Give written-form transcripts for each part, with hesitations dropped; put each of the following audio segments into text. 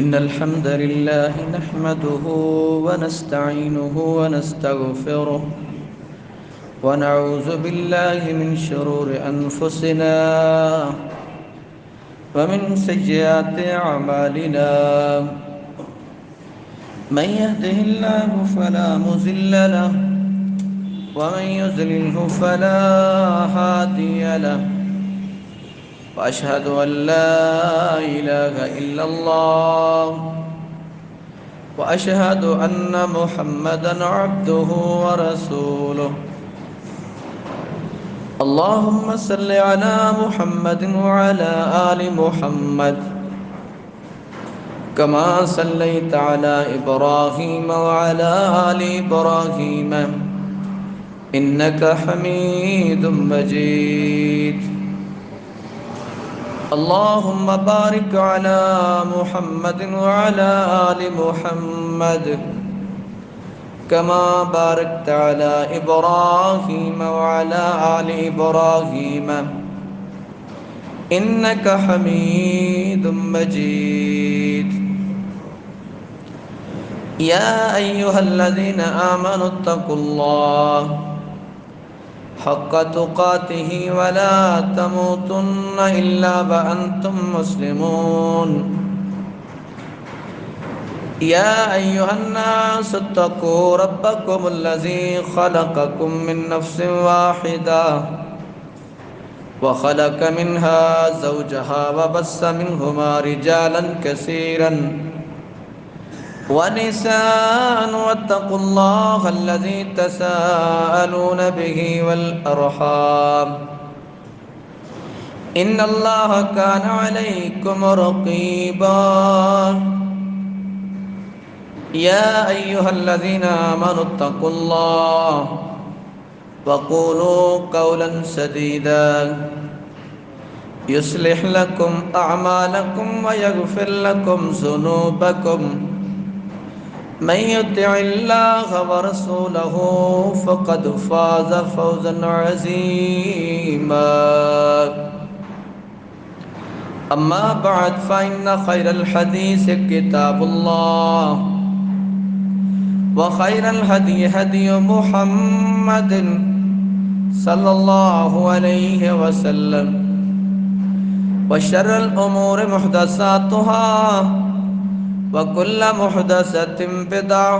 إن الحمد لله نحمده ونستعينه ونستغفره ونعوذ بالله من شرور أنفسنا ومن سيئات أعمالنا من يهده الله فلا مضل له ومن يضلله فلا هادي له وأشهد أن لا إله إلا الله وأشهد أن محمدًا عبده ورسوله اللهم صل على محمد وعلى آل محمد كما صليت على إبراهيم وعلى آل إبراهيم إنك حميد مجيد اللهم بارك على محمد وعلى آل محمد كما باركت على إبراهيم وعلى آل إبراهيم إنك حميد مجيد يا أيها الذين آمنوا اتقوا الله حق تقاته ولا تموتن إلا وأنتم مسلمون يا أيها الناس اتقوا ربكم الذي خلقكم من نفس واحدة وخلق منها زوجها وبث منهما رجالا كثيرا ونساء واتقوا الله الذي تساءلون به والأرحام إن الله كان عليكم رقيبا يا أيها الذين آمنوا اتقوا الله وقولوا قولا سديدا يصلح لكم أعمالكم ويغفر لكم ذنوبكم من يطع الله ورسوله فقد فاز فوزا عظيما أما بعد فإن خير الحديث كتاب الله وخير الهدي هدي محمد صلى الله عليه وسلم وشر الأمور محدثاتها وكل محدثة بدعة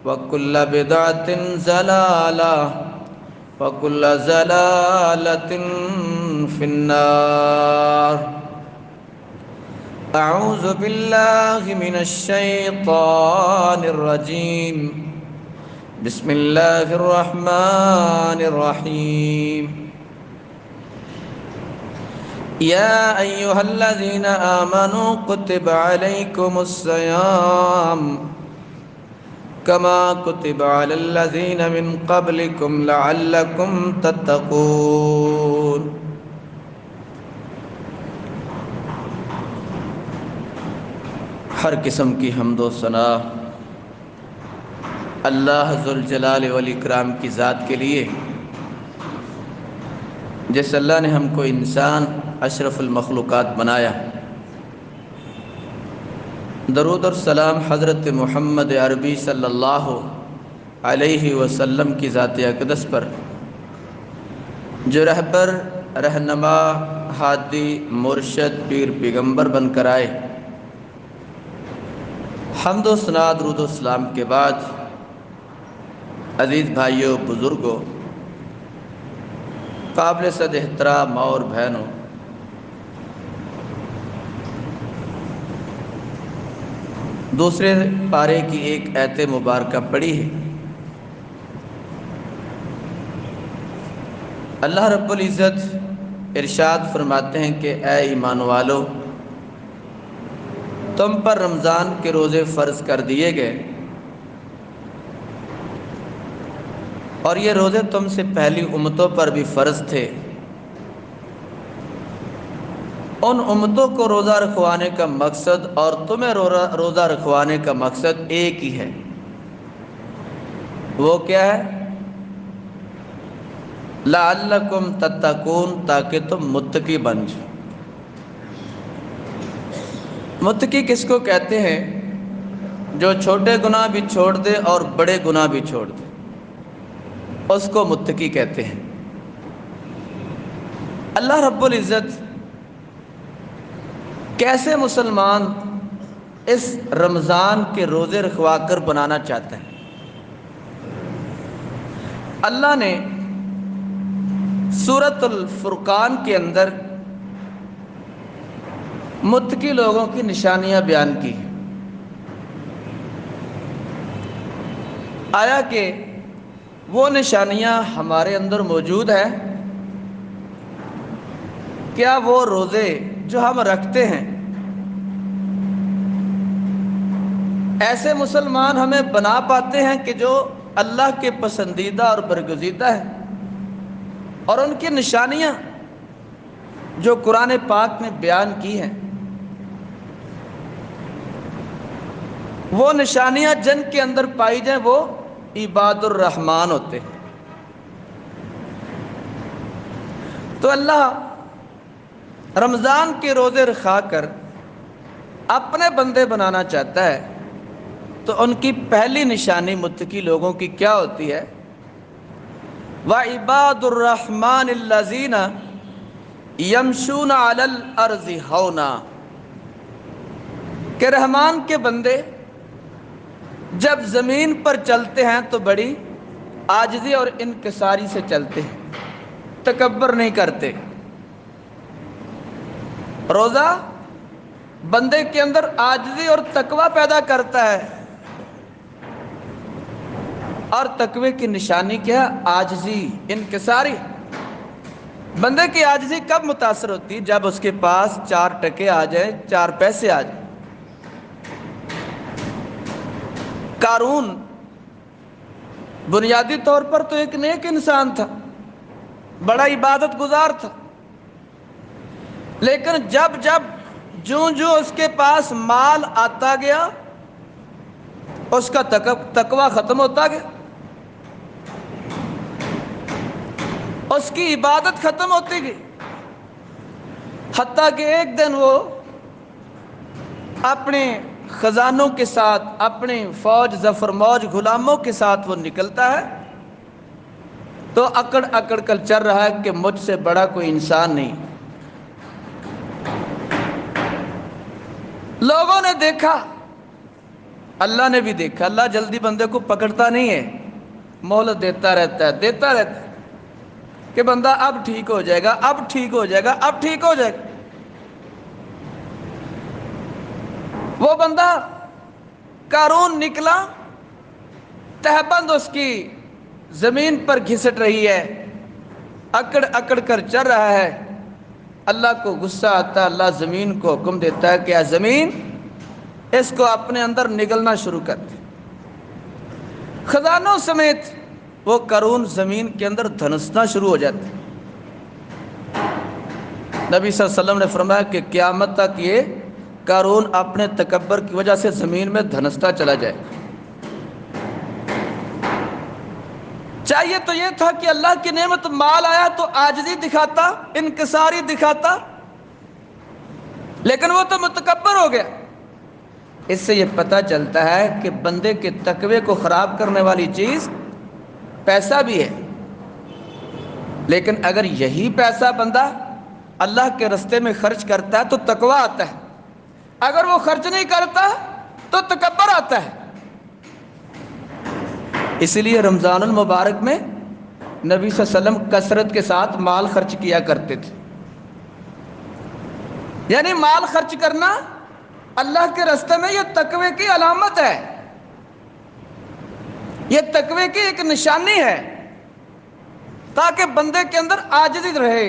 وكل بدعة ضلالة وكل ضلالة في النار أعوذ بالله من الشيطان الرجيم بسم الله الرحمن الرحيم يا أيها الذين آمنوا كتب عليكم الصيام كما كتب على الذين من قبلكم لعلكم تتقون ہر قسم کی حمد و ثنا اللہ ذوالجلال والاکرام کی ذات کے لیے، جس اللہ نے ہم کو انسان اشرف المخلوقات بنایا۔ درود اور سلام حضرت محمد عربی صلی اللہ علیہ وسلم کی ذات اقدس پر، جو رہبر، رہنما، ہادی، مرشد، پیر، پیغمبر بن کر آئے۔ حمد و ثنا، درود و سلام کے بعد عزیز بھائیوں، بزرگوں، قابل صد احترام اور بہنوں، دوسرے پارے کی ایک آیت مبارکہ پڑھی ہے۔ اللہ رب العزت ارشاد فرماتے ہیں کہ اے ایمان والو، تم پر رمضان کے روزے فرض کر دیے گئے، اور یہ روزے تم سے پہلی امتوں پر بھی فرض تھے۔ ان امتوں کو روزہ رکھوانے کا مقصد اور تمہیں روزہ رکھوانے کا مقصد ایک ہی ہے۔ وہ کیا ہے؟ لعلکم تتقون، تاکہ تم متقی بن جاؤ۔ متقی کس کو کہتے ہیں؟ جو چھوٹے گناہ بھی چھوڑ دے اور بڑے گناہ بھی چھوڑ دے، اس کو متقی کہتے ہیں۔ اللہ رب العزت کیسے مسلمان اس رمضان کے روزے رکھوا کر بنانا چاہتا ہے؟ اللہ نے سورۃ الفرقان کے اندر متقی لوگوں کی نشانیاں بیان کی۔ آیا کہ وہ نشانیاں ہمارے اندر موجود ہیں؟ کیا وہ روزے جو ہم رکھتے ہیں ایسے مسلمان ہمیں بنا پاتے ہیں کہ جو اللہ کے پسندیدہ اور برگزیدہ ہیں؟ اور ان کی نشانیاں جو قرآن پاک نے بیان کی ہیں، وہ نشانیاں جن کے اندر پائی جائیں وہ عباد الرحمن ہوتے ہیں۔ تو اللہ رمضان کے روزے رکھا کر اپنے بندے بنانا چاہتا ہے، تو ان کی پہلی نشانی متقی لوگوں کی کیا ہوتی ہے؟ وَعِبَادُ الرَّحْمَنِ الَّذِينَ يَمْشُونَ عَلَى الْأَرْضِ هَوْنًا، کہ رحمان کے بندے جب زمین پر چلتے ہیں تو بڑی عاجزی اور انکساری سے چلتے ہیں، تکبر نہیں کرتے۔ روزہ بندے کے اندر عاجزی اور تقوی پیدا کرتا ہے، اور تقوی کی نشانی کیا ہے؟ عاجزی، انکساری۔ بندے کی عاجزی کب متاثر ہوتی ہے؟ جب اس کے پاس 4 ٹکے آ جائیں، 4 پیسے آ جائیں۔ قارون بنیادی طور پر تو ایک نیک انسان تھا، بڑا عبادت گزار تھا، لیکن جوں اس کے پاس مال آتا گیا، اس کا تقوی ختم ہوتا گیا، اس کی عبادت ختم ہوتی گئی، حتیٰ کہ ایک دن وہ اپنے خزانوں کے ساتھ، اپنی فوج ظفر موج غلاموں کے ساتھ وہ نکلتا ہے تو اکڑ اکڑ کر چل رہا ہے کہ مجھ سے بڑا کوئی انسان نہیں۔ لوگوں نے دیکھا، اللہ نے بھی دیکھا۔ اللہ جلدی بندے کو پکڑتا نہیں ہے، مہلت دیتا رہتا ہے کہ بندہ اب ٹھیک ہو جائے گا، اب ٹھیک ہو جائے گا، اب ٹھیک ہو جائے گا۔ وہ بندہ قارون نکلا، تہبند اس کی زمین پر گھسٹ رہی ہے، اکڑ اکڑ کر چل رہا ہے۔ اللہ کو غصہ آتا ہے، اللہ زمین کو حکم دیتا ہے کہ اے زمین، اس کو اپنے اندر نگلنا شروع کر دے۔ خزانوں سمیت وہ قارون زمین کے اندر دھنسنا شروع ہو جاتا ہے۔ نبی صلی اللہ علیہ وسلم نے فرمایا کہ قیامت تک یہ قارون اپنے تکبر کی وجہ سے زمین میں دھنستا چلا جائے۔ چاہیے تو یہ تھا کہ اللہ کی نعمت مال آیا تو عاجزی دکھاتا، انکساری دکھاتا، لیکن وہ تو متکبر ہو گیا۔ اس سے یہ پتہ چلتا ہے کہ بندے کے تقوی کو خراب کرنے والی چیز پیسہ بھی ہے، لیکن اگر یہی پیسہ بندہ اللہ کے راستے میں خرچ کرتا ہے تو تقوی آتا ہے، اگر وہ خرچ نہیں کرتا تو تکبر آتا ہے۔ اس لیے رمضان المبارک میں نبی صلی اللہ علیہ وسلم کثرت کے ساتھ مال خرچ کیا کرتے تھے۔ یعنی مال خرچ کرنا اللہ کے راستے میں یہ تقوی کی علامت ہے، یہ تقوی کی ایک نشانی ہے، تاکہ بندے کے اندر عاجزی رہے،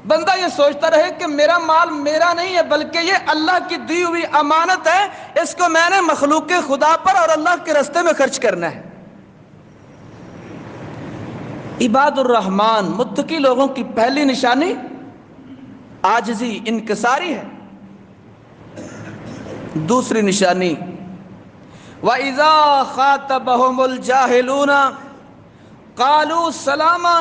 بندہ یہ سوچتا رہے کہ میرا مال میرا نہیں ہے بلکہ یہ اللہ کی دی ہوئی امانت ہے، اس کو میں نے مخلوق خدا پر اور اللہ کے راستے میں خرچ کرنا ہے۔ عباد الرحمن متقی لوگوں کی پہلی نشانی عاجزی، انکساری ہے۔ دوسری نشانی وَإِذَا خَاطَبَهُمُ الْجَاهِلُونَ قَالُوا سَلَامًا،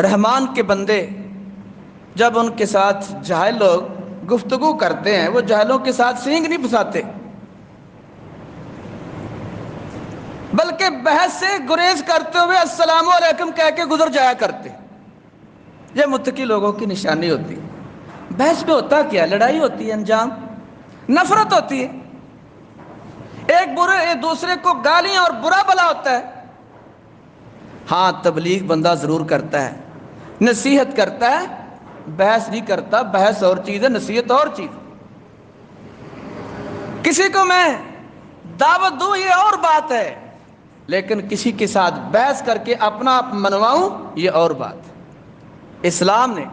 رحمان کے بندے جب ان کے ساتھ جاہل لوگ گفتگو کرتے ہیں وہ جاہلوں کے ساتھ سینگ نہیں پھنساتے، بلکہ بحث سے گریز کرتے ہوئے السلام علیکم کہہ کے گزر جایا کرتے۔ یہ متقی لوگوں کی نشانی ہوتی ہے۔ بحث میں ہوتا کیا؟ لڑائی ہوتی ہے، انجام نفرت ہوتی ہے، ایک دوسرے کو گالیاں اور برا بلا ہوتا ہے۔ ہاں تبلیغ بندہ ضرور کرتا ہے، نصیحت کرتا ہے، بحث نہیں کرتا۔ بحث اور چیز ہے، نصیحت اور چیز۔ کسی کو میں دعوت دوں یہ اور بات ہے، لیکن کسی کے ساتھ بحث کر کے اپنا آپ منواؤں یہ اور بات۔ اسلام نے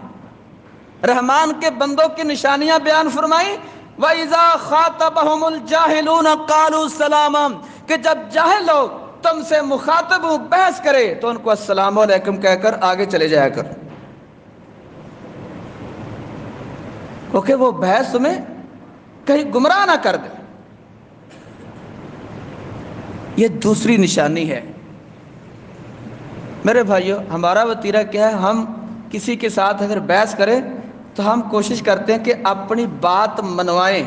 رحمان کے بندوں کی نشانیاں بیان فرمائی، وَإِذَا خَاطَبَهُمُ الْجَاهِلُونَ قَالُوا سَلَامًا، کہ جب جاہل لوگ تم سے مخاطب ہوں، بحث کرے تو ان کو السلام علیکم کہہ کر آگے چلے جایا کر، کیونکہ وہ بحث تمہیں کہیں گمراہ نہ کر دے۔ یہ دوسری نشانی ہے۔ میرے بھائیو، ہمارا وتیرہ کیا ہے؟ ہم کسی کے ساتھ اگر بحث کریں تو ہم کوشش کرتے ہیں کہ اپنی بات منوائیں۔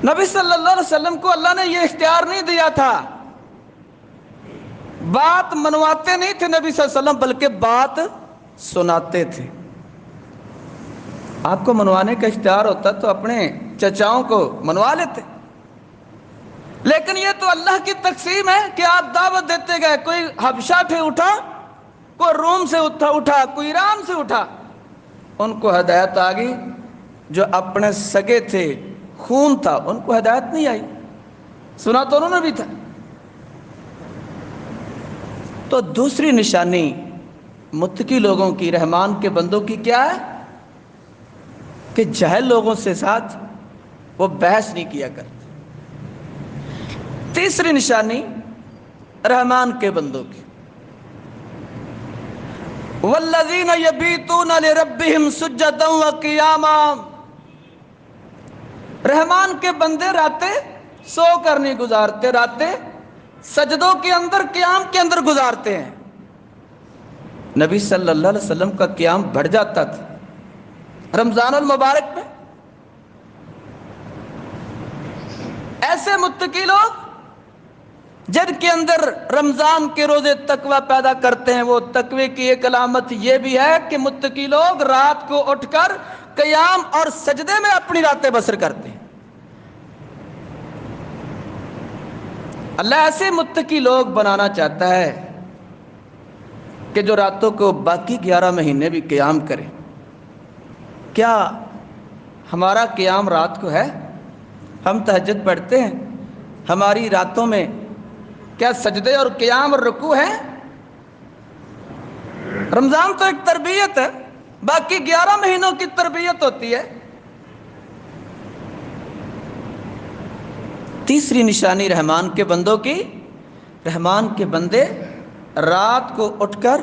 نبی صلی اللہ علیہ وسلم کو اللہ نے یہ اختیار نہیں دیا تھا، بات منواتے نہیں تھے نبی صلی اللہ علیہ وسلم، بلکہ بات سناتے تھے۔ آپ کو منوانے کا اختیار ہوتا تو اپنے چچاؤں کو منوا لیتے، لیکن یہ تو اللہ کی تقسیم ہے کہ آپ دعوت دیتے گئے، کوئی حبشہ سے اٹھا، کوئی روم سے اٹھا، کوئی ایران سے اٹھا، ان کو ہدایت آ گئی۔ جو اپنے سگے تھے، خون تھا، ان کو ہدایت نہیں آئی، سنا تو انہوں نے بھی تھا۔ تو دوسری نشانی متقی لوگوں کی، رحمان کے بندوں کی کیا ہے؟ کہ جاہل لوگوں سے ساتھ وہ بحث نہیں کیا کرتے۔ تیسری نشانی رحمان کے بندوں کی، والذین یبیتون لربہم سجدا وقیاما، رحمان کے بندے راتیں سو کر نہیں گزارتے، راتیں سجدوں کے اندر، قیام کے اندر گزارتے ہیں۔ نبی صلی اللہ علیہ وسلم کا قیام بڑھ جاتا تھا رمضان المبارک میں۔ ایسے متقی لوگ جن کے اندر رمضان کے روزے تقوی پیدا کرتے ہیں، وہ تقوی کی ایک علامت یہ بھی ہے کہ متقی لوگ رات کو اٹھ کر قیام اور سجدے میں اپنی راتیں بسر کرتے ہیں۔ اللہ ایسے متقی لوگ بنانا چاہتا ہے کہ جو راتوں کو باقی 11 مہینے بھی قیام کرے۔ کیا ہمارا قیام رات کو ہے؟ ہم تہجد پڑھتے ہیں، ہماری راتوں میں کیا سجدے اور قیام اور رکوع ہے؟ رمضان تو ایک تربیت ہے، باقی 11 مہینوں کی تربیت ہوتی ہے۔ تیسری نشانی رحمان کے بندوں کی، رحمان کے بندے رات کو اٹھ کر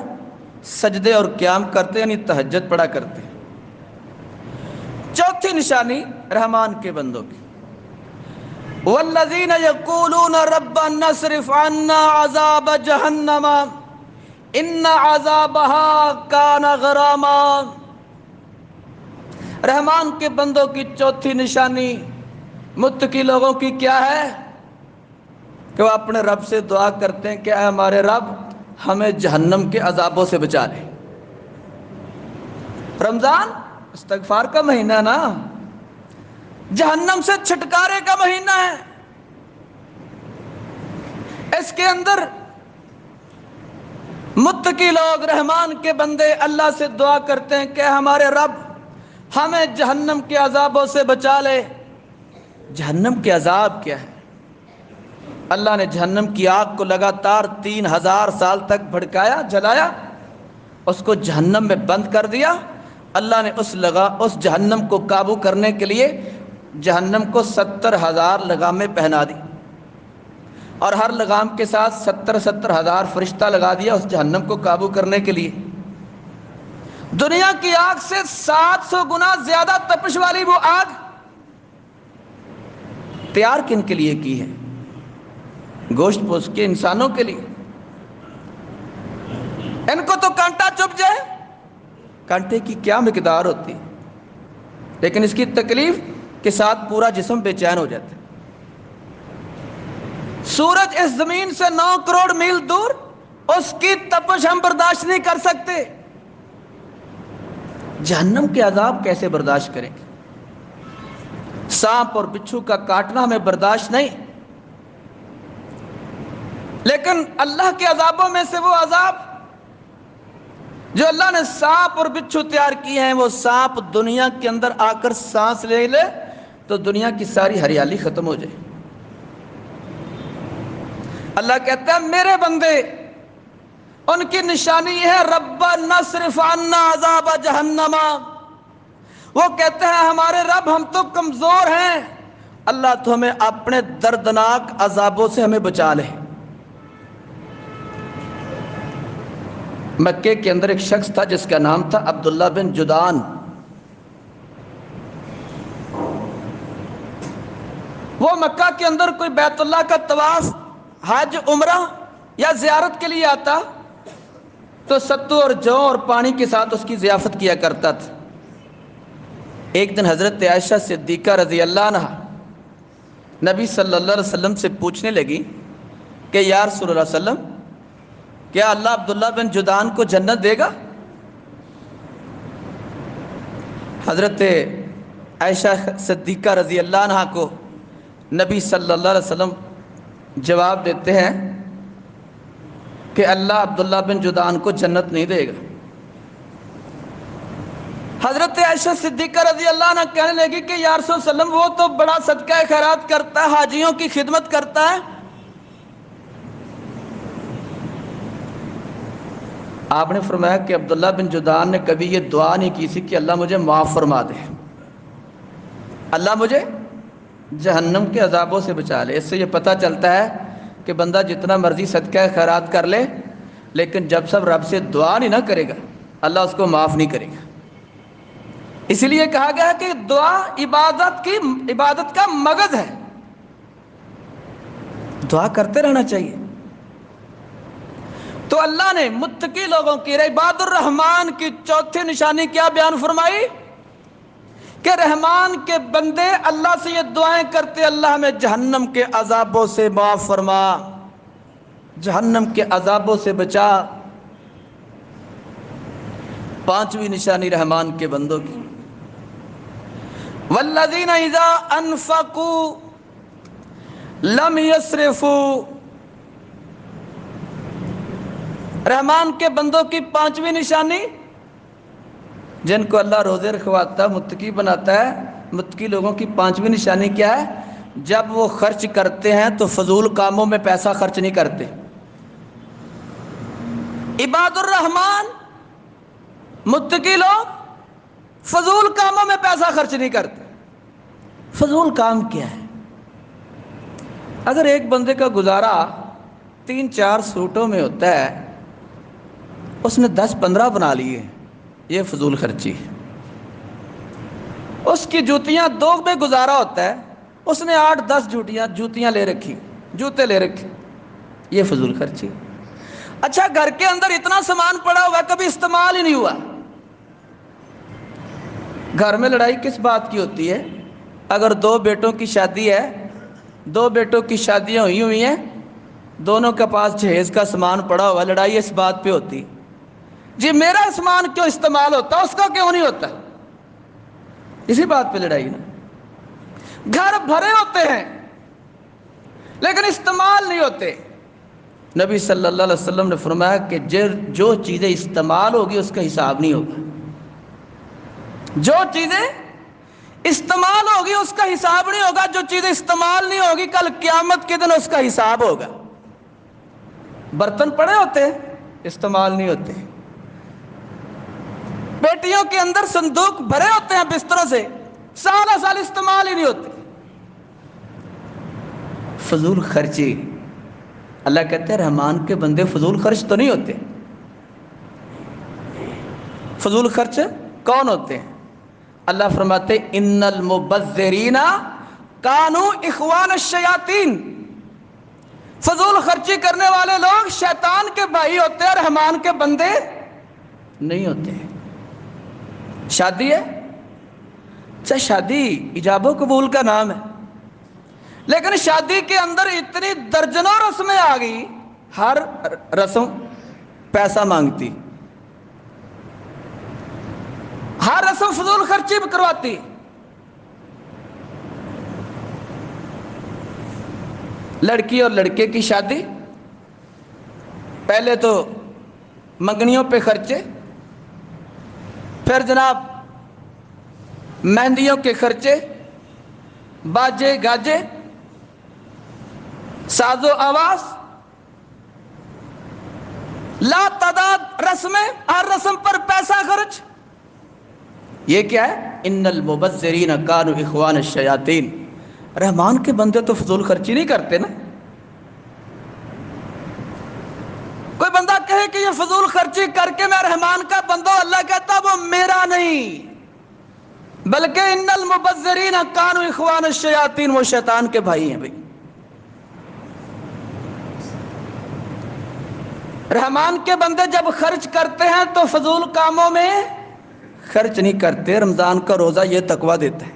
سجدے اور قیام کرتے، یعنی تہجد پڑھا کرتے۔ چوتھی نشانی رحمان کے بندوں کی، والذین یقولون ربنا اصرف عنا عذاب جہنم ان عذابها کان غراما، رحمان کے بندوں کی چوتھی نشانی متقی لوگوں کی کیا ہے؟ کہ وہ اپنے رب سے دعا کرتے ہیں کہ اے ہمارے رب ہمیں جہنم کے عذابوں سے بچا لے۔ رمضان استغفار کا مہینہ نا، جہنم سے چھٹکارے کا مہینہ ہے۔ اس کے اندر متقی لوگ، رحمان کے بندے اللہ سے دعا کرتے ہیں کہ ہمارے رب ہمیں جہنم کے عذابوں سے بچا لے۔ جہنم کے عذاب کیا ہے؟ اللہ نے جہنم کی آگ کو لگاتار 3000 سال تک بھڑکایا، جلایا، اس کو جہنم میں بند کر دیا۔ اللہ نے اس جہنم کو قابو کرنے کے لیے جہنم کو 70,000 لگامیں پہنا دی، اور ہر لگام کے ساتھ 70,000 فرشتہ لگا دیا اس جہنم کو قابو کرنے کے لیے۔ دنیا کی آگ سے 700 گنا زیادہ تپش والی وہ آگ تیار کن کے لیے کی ہے؟ گوشت پوش کے انسانوں کے لیے۔ ان کو تو کانٹا چبھ جائے کانٹے کی کیا مقدار ہوتی، لیکن اس کی تکلیف کے ساتھ پورا جسم بے چین ہو جاتا ہے۔ سورج اس زمین سے 9 کروڑ میل دور، اس کی تپش ہم برداشت نہیں کر سکتے، جہنم کے عذاب کیسے برداشت کریں گے؟ سانپ اور بچھو کا کاٹنا ہمیں برداشت نہیں، لیکن اللہ کے عذابوں میں سے وہ عذاب جو اللہ نے سانپ اور بچھو تیار کیے ہیں، وہ سانپ دنیا کے اندر آ کر سانس لے لے تو دنیا کی ساری ہریالی ختم ہو جائے۔ اللہ کہتا ہے میرے بندے، ان کی نشانی یہ ہے ربنا اصرف عنا عذاب جہنم، وہ کہتے ہیں ہمارے رب ہم تو کمزور ہیں، اللہ تو ہمیں اپنے دردناک عذابوں سے ہمیں بچا لے۔ مکے کے اندر ایک شخص تھا جس کا نام تھا عبداللہ بن جدعان۔ وہ مکہ کے اندر کوئی بیت اللہ کا طواف، حج، عمرہ یا زیارت کے لیے آتا تو ستو اور جو اور پانی کے ساتھ اس کی ضیافت کیا کرتا تھا۔ ایک دن حضرت عائشہ صدیقہ رضی اللہ عنہ نبی صلی اللہ علیہ وسلم سے پوچھنے لگی کہ یا رسول اللہ صلی اللہ علیہ وسلم، کیا اللہ عبداللہ بن جدعان کو جنت دے گا؟ حضرت عائشہ صدیقہ رضی اللہ عنہ کو نبی صلی اللہ علیہ وسلم جواب دیتے ہیں کہ اللہ عبداللہ بن جدعان کو جنت نہیں دے گا۔ حضرت عائشہ صدیقہ رضی اللہ عنہ کہنے لگی کہ یا رسول اللہ علیہ وسلم، وہ تو بڑا صدقہ خیرات کرتا ہے، حاجیوں کی خدمت کرتا ہے۔ آپ نے فرمایا کہ عبداللہ بن جدعان نے کبھی یہ دعا نہیں کی تھی کہ اللہ مجھے معاف فرما دے، اللہ مجھے جہنم کے عذابوں سے بچا لے۔ اس سے یہ پتہ چلتا ہے کہ بندہ جتنا مرضی صدقہ خیرات کر لے، لیکن جب سب رب سے دعا نہیں نہ کرے گا، اللہ اس کو معاف نہیں کرے گا۔ اسی لیے کہا گیا کہ دعا عبادت کا مغز ہے، دعا کرتے رہنا چاہیے۔ تو اللہ نے متقی لوگوں کی، عباد الرحمن کی چوتھی نشانی کیا بیان فرمائی کہ رحمان کے بندے اللہ سے یہ دعائیں کرتے، اللہ ہمیں جہنم کے عذابوں سے معاف فرما، جہنم کے عذابوں سے بچا۔ پانچویں نشانی رحمان کے بندوں کی، والذین اذا انفقوا لم یسرفوا، رحمان کے بندوں کی پانچویں نشانی، جن کو اللہ روزے رکھواتا، متقی بناتا ہے، متقی لوگوں کی پانچویں نشانی کیا ہے؟ جب وہ خرچ کرتے ہیں تو فضول کاموں میں پیسہ خرچ نہیں کرتے۔ عباد الرحمن متقی لوگ فضول کاموں میں پیسہ خرچ نہیں کرتے۔ فضول کام کیا ہے؟ اگر ایک بندے کا گزارا 3-4 سوٹوں میں ہوتا ہے، اس نے 10-15 بنا لیے، یہ فضول خرچی ہے۔ اس کی جوتیاں 2 میں گزارا ہوتا ہے، اس نے 8-10 جوتیاں لے رکھی، جوتے لے رکھے، یہ فضول خرچی۔ اچھا، گھر کے اندر اتنا سامان پڑا ہوا کبھی استعمال ہی نہیں ہوا۔ گھر میں لڑائی کس بات کی ہوتی ہے؟ اگر 2 بیٹوں کی شادی ہے، 2 بیٹوں کی شادیاں ہوئی ہیں، دونوں کے پاس جہیز کا سامان پڑا ہوا، لڑائی اس بات پہ ہوتی جی میرا سامان کیوں استعمال ہوتا، اس کا کیوں نہیں ہوتا، اسی بات پہ لڑائی نا۔ گھر بھرے ہوتے ہیں لیکن استعمال نہیں ہوتے۔ نبی صلی اللہ علیہ وسلم نے فرمایا کہ جو چیزیں استعمال ہوگی اس کا حساب نہیں ہوگا، جو چیزیں استعمال ہوگی اس کا حساب نہیں ہوگا، جو چیزیں استعمال نہیں ہوگی کل قیامت کے دن اس کا حساب ہوگا۔ برتن پڑے ہوتے ہیں، استعمال نہیں ہوتے۔ پیٹیوں کے اندر صندوق بھرے ہوتے ہیں بستروں سے، سال استعمال ہی نہیں ہوتے۔ فضول خرچی، اللہ کہتے ہیں رحمان کے بندے فضول خرچ تو نہیں ہوتے۔ فضول خرچ کون ہوتے ہیں؟ اللہ فرماتے ان المبذرین کانوا اخوان الشیاطین، فضول خرچی کرنے والے لوگ شیطان کے بھائی ہوتے ہیں، رحمان کے بندے نہیں ہوتے۔ شادی ہے، اچھا شادی ایجاب و قبول کا نام ہے، لیکن شادی کے اندر اتنی درجنوں رسمیں آ گئی، ہر رسم پیسہ مانگتی، ہر رسم فضول خرچی بھی کرواتی۔ لڑکی اور لڑکے کی شادی، پہلے تو منگنیوں پہ خرچے، پھر جناب مہندیوں کے خرچے، باجے گاجے، ساز و آواز، لا تعداد رسمیں، ہر رسم پر پیسہ خرچ۔ یہ کیا ہے؟ ان المبذرین کانوا اخوان الشیاطین۔ رحمان کے بندے تو فضول خرچی نہیں کرتے نا۔ کوئی بندہ کہے کہ یہ فضول خرچی کر کے میں رحمان کا بندہ، اللہ کہتا وہ میرا نہیں، بلکہ ان المبذرین کانوا اخوان الشیاطین، وہ شیطان کے بھائی ہیں۔ بھائی رحمان کے بندے جب خرچ کرتے ہیں تو فضول کاموں میں خرچ نہیں کرتے۔ رمضان کا روزہ یہ تقویٰ دیتا ہے۔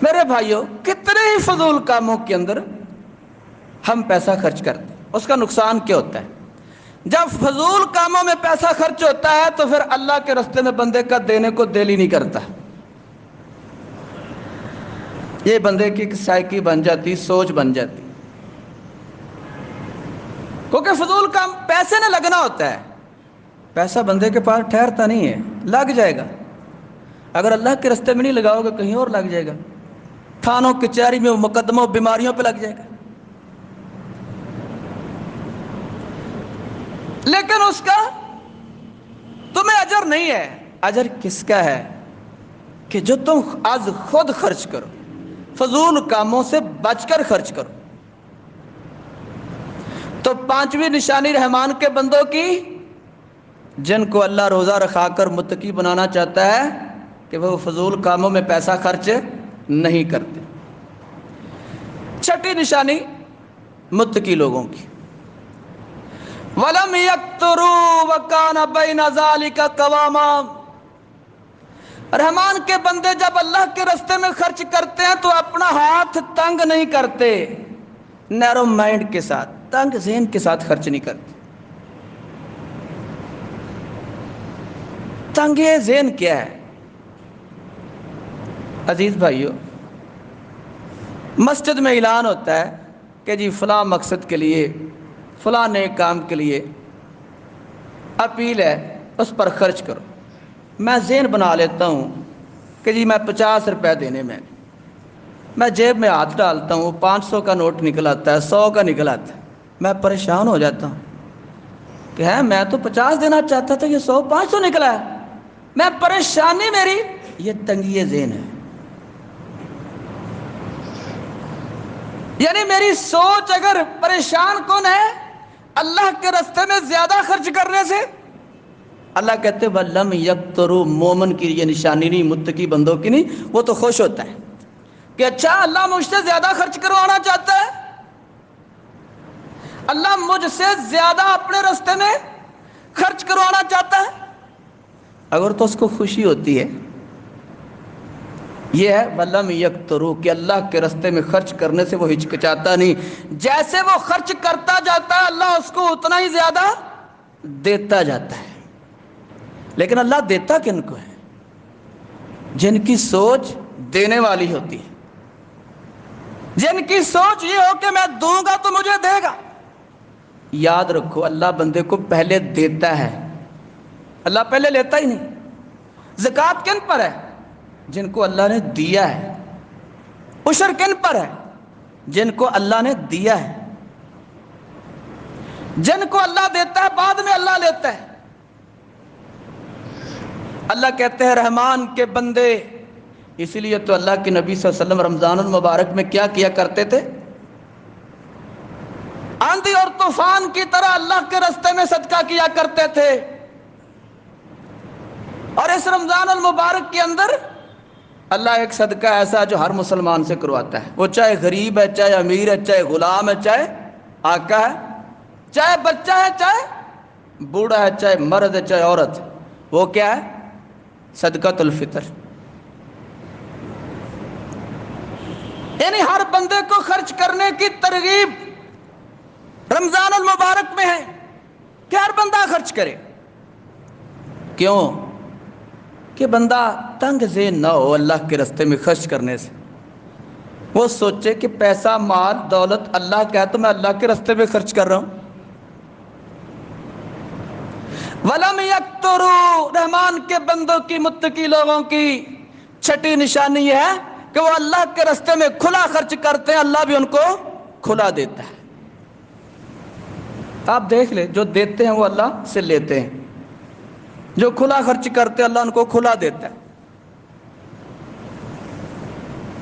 میرے بھائیوں، کتنے ہی فضول کاموں کے اندر ہم پیسہ خرچ کرتے ہیں، اس کا نقصان کیا ہوتا ہے؟ جب فضول کاموں میں پیسہ خرچ ہوتا ہے تو پھر اللہ کے راستے میں بندے کا دینے کو دل ہی نہیں کرتا۔ یہ بندے کی ایک سائیکی بن جاتی، سوچ بن جاتی، کیونکہ فضول کام پیسے نہ لگنا ہوتا ہے۔ پیسہ بندے کے پاس ٹھہرتا نہیں ہے، لگ جائے گا، اگر اللہ کے راستے میں نہیں لگاؤ گے کہیں اور لگ جائے گا، تھانوں کچہری میں، مقدموں بیماریوں پہ لگ جائے گا۔ لیکن اس کا تمہیں اجر نہیں ہے۔ اجر کس کا ہے؟ کہ جو تم آج خود خرچ کرو، فضول کاموں سے بچ کر خرچ کرو۔ تو پانچویں نشانی رحمان کے بندوں کی، جن کو اللہ روزہ رکھا کر متقی بنانا چاہتا ہے، کہ وہ فضول کاموں میں پیسہ خرچ نہیں کرتے۔ چھٹی نشانی متقی لوگوں کی، وَلَمْ يَقْتُرُوا وَكَانَ بَيْنَ ذَلِكَ قَوَامًا۔ رحمان کے بندے جب اللہ کے راستے میں خرچ کرتے ہیں تو اپنا ہاتھ تنگ نہیں کرتے، نیرو مائنڈ کے ساتھ، تنگ ذہن کے ساتھ خرچ نہیں کرتے۔ تنگ ذہن کیا ہے؟ عزیز بھائیو، مسجد میں اعلان ہوتا ہے کہ جی فلاں مقصد کے لیے، فلاں نیک کام کے لیے اپیل ہے، اس پر خرچ کرو۔ میں ذہن بنا لیتا ہوں کہ جی میں 50 روپے دینے میں جیب میں ہاتھ ڈالتا ہوں، 500 کا نوٹ نکل آتا ہے، 100 کا نکل آتا ہے، میں پریشان ہو جاتا ہوں کہ ہے میں تو 50 دینا چاہتا تھا، یہ 100 500 نکلا ہے، میں پریشانی میری، یہ تنگی ذہن ہے۔ یعنی میری سوچ اگر پریشان کون ہے؟ اللہ کے راستے میں زیادہ خرچ کرنے سے۔ اللہ کہتے ہیں وَلَمْ يَقْتُرُوا، مومن کی یہ نشانی نہیں، متقی بندوں کی نہیں، وہ تو خوش ہوتا ہے کہ اچھا اللہ مجھ سے زیادہ خرچ کروانا چاہتا ہے، اللہ مجھ سے زیادہ اپنے راستے میں خرچ کروانا چاہتا ہے، اگر تو اس کو خوشی ہوتی ہے۔ یہ ہے وَلَمْ يَقْتُرُوا، کہ اللہ کے راستے میں خرچ کرنے سے وہ ہچکچاتا نہیں، جیسے وہ خرچ کرتا جاتا ہے اللہ اس کو اتنا ہی زیادہ دیتا جاتا ہے۔ لیکن اللہ دیتا کن کو ہے؟ جن کی سوچ دینے والی ہوتی ہے، جن کی سوچ یہ ہو کہ میں دوں گا تو مجھے دے گا۔ یاد رکھو اللہ بندے کو پہلے دیتا ہے، اللہ پہلے لیتا ہی نہیں۔ زکوٰۃ کن پر ہے؟ جن کو اللہ نے دیا ہے۔ عشر کن پر ہے؟ جن کو اللہ نے دیا ہے۔ جن کو اللہ دیتا ہے بعد میں اللہ لیتا ہے۔ اللہ کہتے ہیں رحمان کے بندے، اسی لیے تو اللہ کے نبی صلی اللہ علیہ وسلم رمضان المبارک میں کیا کرتے تھے؟ آندھی اور طوفان کی طرح اللہ کے راستے میں صدقہ کیا کرتے تھے۔ اور اس رمضان المبارک کے اندر اللہ ایک صدقہ ایسا جو ہر مسلمان سے کرواتا ہے، وہ چاہے غریب ہے، چاہے امیر ہے، چاہے غلام ہے، چاہے آقا ہے، چاہے بچہ ہے، چاہے بوڑھا ہے چاہے مرد ہے چاہے عورت، وہ کیا ہے؟ صدقۃ الفطر۔ یعنی ہر بندے کو خرچ کرنے کی ترغیب رمضان المبارک میں ہے کہ ہر بندہ خرچ کرے۔ کیوں؟ کہ بندہ تنگ ذہن نہ ہو اللہ کے راستے میں خرچ کرنے سے، وہ سوچے کہ پیسہ مال دولت اللہ کا ہے تو میں اللہ کے راستے میں خرچ کر رہا ہوں۔ وَلَمْ يَكْتُرُوا، رحمان کے بندوں کی متقی لوگوں کی چھٹی نشانی یہ ہے کہ وہ اللہ کے راستے میں کھلا خرچ کرتے ہیں، اللہ بھی ان کو کھلا دیتا ہے۔ آپ دیکھ لیں، جو دیتے ہیں وہ اللہ سے لیتے ہیں، جو کھلا خرچ کرتے ہیں اللہ ان کو کھلا دیتا ہے۔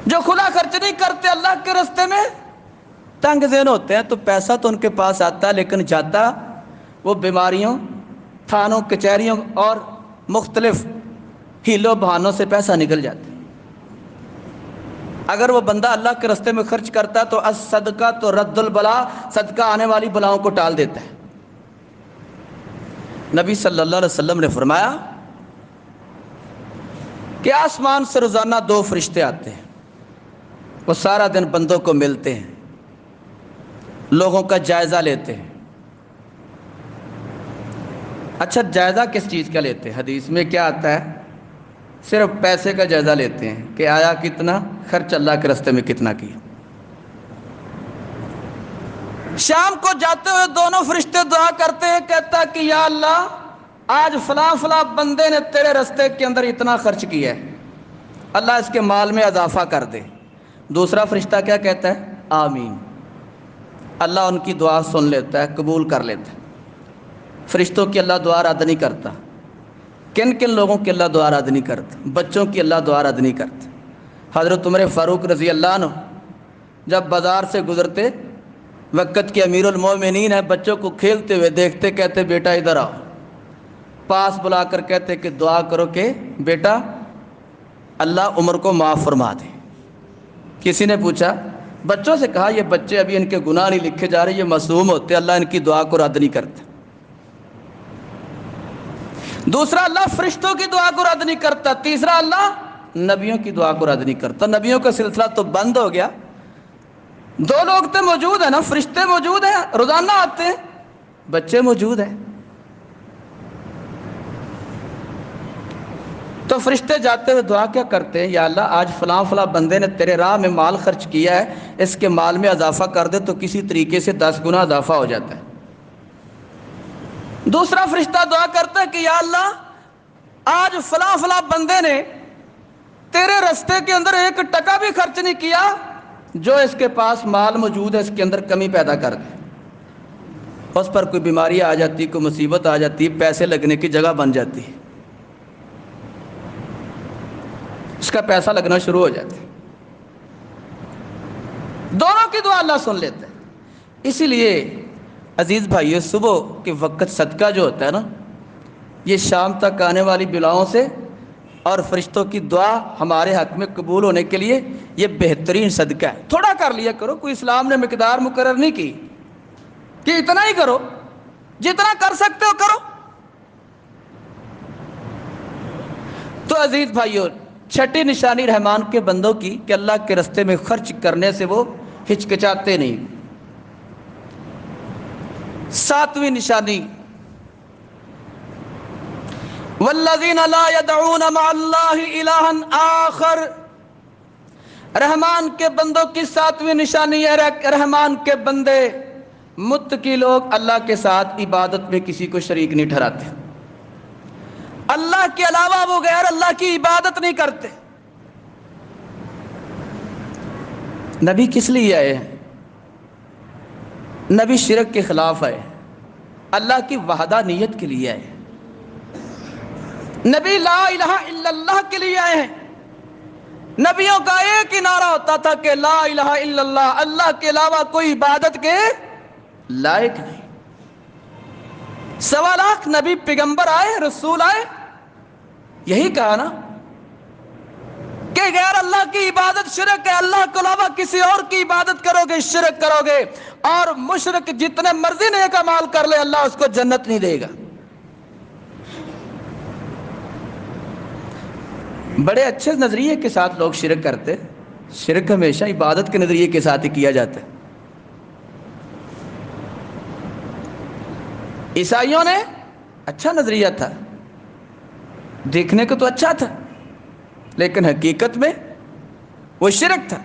جو کھلا خرچ نہیں کرتے اللہ کے راستے میں تنگ ذہن ہوتے ہیں، تو پیسہ تو ان کے پاس آتا ہے لیکن جاتا وہ بیماریوں، تھانوں، کچہریوں اور مختلف ہیلوں بہانوں سے پیسہ نکل جاتا ہے۔ اگر وہ بندہ اللہ کے راستے میں خرچ کرتا تو الصدقہ تو رد البلا، صدقہ آنے والی بلاؤں کو ٹال دیتا ہے۔ نبی صلی اللہ علیہ وسلم نے فرمایا کہ آسمان سے روزانہ 2 فرشتے آتے ہیں، وہ سارا دن بندوں کو ملتے ہیں، لوگوں کا جائزہ لیتے ہیں۔ اچھا، جائزہ کس چیز کا لیتے ہیں؟ حدیث میں کیا آتا ہے؟ صرف پیسے کا جائزہ لیتے ہیں کہ آیا کتنا خرچ اللہ کے راستے میں کتنا کیا۔ شام کو جاتے ہوئے دونوں فرشتے دعا کرتے ہیں، کہتا کہ یا اللہ آج فلاں فلاں بندے نے تیرے راستے کے اندر اتنا خرچ کیا ہے، اللہ اس کے مال میں اضافہ کر دے۔ دوسرا فرشتہ کیا کہتا ہے؟ آمین۔ اللہ ان کی دعا سن لیتا ہے، قبول کر لیتا ہے۔ فرشتوں کی اللہ دعا رد نہیں کرتا۔ کن کن لوگوں کی اللہ دعا رد نہیں کرتا؟ بچوں کی اللہ دعا رد نہیں کرتا۔ حضرت عمر فاروق رضی اللہ عنہ جب بازار سے گزرتے، وقت کے امیر المومنین ہیں، بچوں کو کھیلتے ہوئے دیکھتے، کہتے بیٹا ادھر آؤ، پاس بلا کر کہتے کہ دعا کرو کہ بیٹا اللہ عمر کو معاف فرما دے۔ کسی نے پوچھا، بچوں سے کہا یہ بچے ابھی ان کے گناہ نہیں لکھے جا رہے، یہ معصوم ہوتے، اللہ ان کی دعا کو رد نہیں کرتا۔ دوسرا، اللہ فرشتوں کی دعا کو رد نہیں کرتا۔ تیسرا، اللہ نبیوں کی دعا کو رد نہیں کرتا۔ نبیوں کا سلسلہ تو بند ہو گیا، 2 لوگ تو موجود ہیں نا، فرشتے موجود ہیں، روزانہ آتے ہیں، بچے موجود ہیں۔ تو فرشتے جاتے ہوئے دعا کیا کرتے ہیں؟ یا اللہ آج فلاں فلاں بندے نے تیرے راہ میں مال خرچ کیا ہے، اس کے مال میں اضافہ کر دے، تو کسی طریقے سے 10 گنا اضافہ ہو جاتا ہے۔ دوسرا فرشتہ دعا کرتا ہے کہ یا اللہ آج فلاں فلاں بندے نے تیرے راستے کے اندر 1 ٹکا بھی خرچ نہیں کیا، جو اس کے پاس مال موجود ہے اس کے اندر کمی پیدا کر دے۔ اس پر کوئی بیماری آ جاتی، کوئی مصیبت آ جاتی، پیسے لگنے کی جگہ بن جاتی ہے، اس کا پیسہ لگنا شروع ہو جاتا ہے۔ دونوں کی دعا اللہ سن لیتا ہے۔ اسی لیے عزیز بھائیو، صبح کے وقت صدقہ جو ہوتا ہے نا، یہ شام تک آنے والی بلاؤں سے اور فرشتوں کی دعا ہمارے حق میں قبول ہونے کے لیے یہ بہترین صدقہ ہے۔ تھوڑا کر لیا کرو، کوئی اسلام نے مقدار مقرر نہیں کی کہ اتنا ہی کرو، جتنا کر سکتے ہو کرو۔ تو عزیز بھائیو، چھٹی نشانی رحمان کے بندوں کی کہ اللہ کے راستے میں خرچ کرنے سے وہ ہچکچاتے نہیں۔ 7ویں نشانی، والذین لا یدعون مع اللہ الہا آخر، رحمان کے بندوں کی 7ویں نشانی ہے، رحمان کے بندے متقی لوگ اللہ کے ساتھ عبادت میں کسی کو شریک نہیں ٹھہراتے، اللہ کے علاوہ وہ غیر اللہ کی عبادت نہیں کرتے۔ نبی کس لیے آئے ہیں؟ نبی شرک کے خلاف آئے، اللہ کی وحدانیت کے لیے آئے۔ نبی لا الہ الا اللہ کے لیے آئے ہیں۔ نبیوں کا ایک ہی نعرہ ہوتا تھا کہ لا الہ الا اللہ، اللہ کے علاوہ کوئی عبادت کے لائق نہیں۔ 1.25 لاکھ نبی پیغمبر آئے، رسول آئے، یہی کہا نا کہ غیر اللہ کی عبادت شرک ہے، اللہ کے علاوہ کسی اور کی عبادت کرو گے شرک کرو گے، اور مشرک جتنے مرضی نیک اعمال کر لے اللہ اس کو جنت نہیں دے گا۔ بڑے اچھے نظریے کے ساتھ لوگ شرک کرتے، شرک ہمیشہ عبادت کے نظریے کے ساتھ ہی کیا جاتا ہے۔ عیسائیوں نے اچھا نظریہ تھا، دیکھنے کو تو اچھا تھا، لیکن حقیقت میں وہ شرک تھا۔